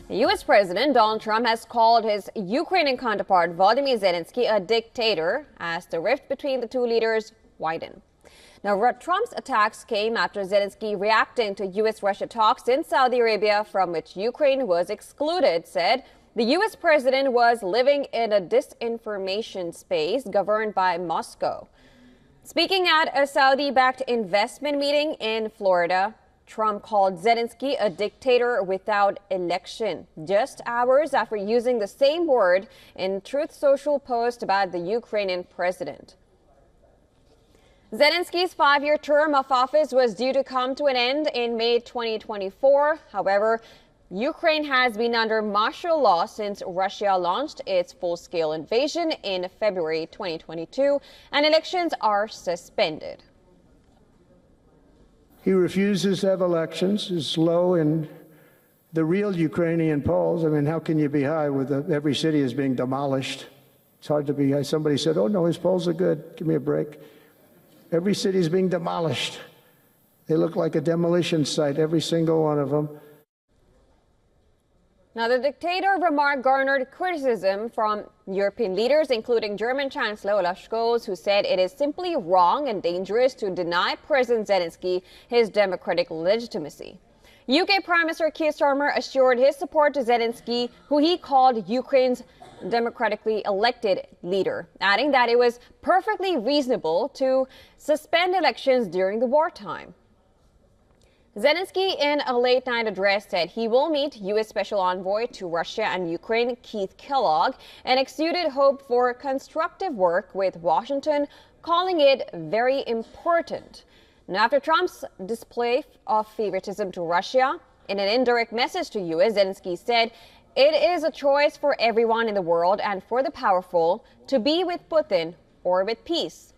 U.S. President Donald Trump has called his Ukrainian counterpart Volodymyr Zelensky a dictator as the rift between the two leaders widened. Now, Trump's attacks came after Zelensky, reacting to U.S.-Russia talks in Saudi Arabia from which Ukraine was excluded, said the U.S. president was living in a disinformation space governed by Moscow. Speaking at a Saudi-backed investment meeting in Florida, Trump called Zelensky a dictator without election, just hours after using the same word in Truth Social post about the Ukrainian president. Zelensky's 5-year term of office was due to come to an end in May 2024. However, Ukraine has been under martial law since Russia launched its full-scale invasion in February 2022, and elections are suspended. He refuses to have elections, is low in the real Ukrainian polls. I mean, how can you be high with every city is being demolished? It's hard to be high. Somebody said, oh, no, his polls are good. Give me a break. Every city is being demolished. They look like a demolition site, every single one of them. Now, the dictator remark garnered criticism from European leaders, including German Chancellor Olaf Scholz, who said it is simply wrong and dangerous to deny President Zelensky his democratic legitimacy. UK Prime Minister Keir Starmer assured his support to Zelensky, who he called Ukraine's democratically elected leader, adding that it was perfectly reasonable to suspend elections during the wartime. Zelensky, in a late-night address, said he will meet U.S. Special Envoy to Russia and Ukraine, Keith Kellogg, and exuded hope for constructive work with Washington, calling it very important. Now, after Trump's display of favoritism to Russia, in an indirect message to U.S., Zelensky said, "It is a choice for everyone in the world and for the powerful to be with Putin or with peace."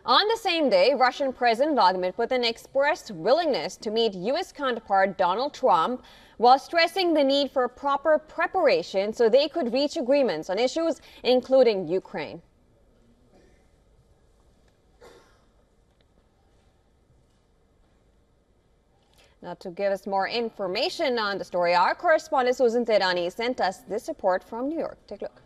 On the same day, Russian President Vladimir Putin expressed willingness to meet U.S. counterpart Donald Trump while stressing the need for proper preparation so they could reach agreements on issues including Ukraine. Now, to give us more information on the story, our correspondent Susan Terani sent us this report from New York. Take a look.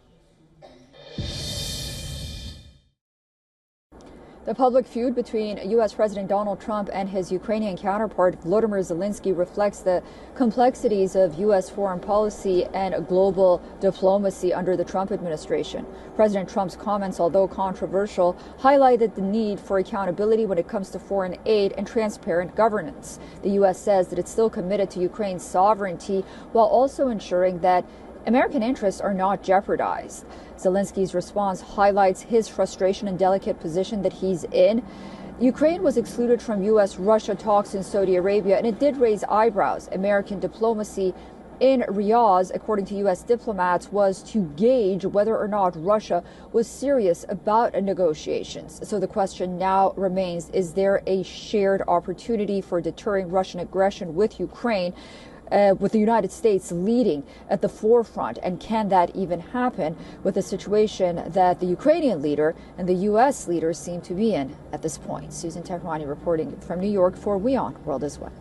The public feud between U.S. President Donald Trump and his Ukrainian counterpart Volodymyr Zelensky reflects the complexities of U.S. foreign policy and global diplomacy under the Trump administration. President Trump's comments, although controversial, highlighted the need for accountability when it comes to foreign aid and transparent governance. The U.S. says that it's still committed to Ukraine's sovereignty while also ensuring that American interests are not jeopardized. Zelensky's response highlights his frustration and delicate position that he's in. Ukraine was excluded from U.S.-Russia talks in Saudi Arabia, and it did raise eyebrows. American diplomacy in Riyadh, according to U.S. diplomats, was to gauge whether or not Russia was serious about negotiations. So the question now remains, is there a shared opportunity for deterring Russian aggression with Ukraine? With the United States leading at the forefront, and can that even happen with the situation that the Ukrainian leader and the U.S. leader seem to be in at this point? Susan Tehrani reporting from New York for WION World as well.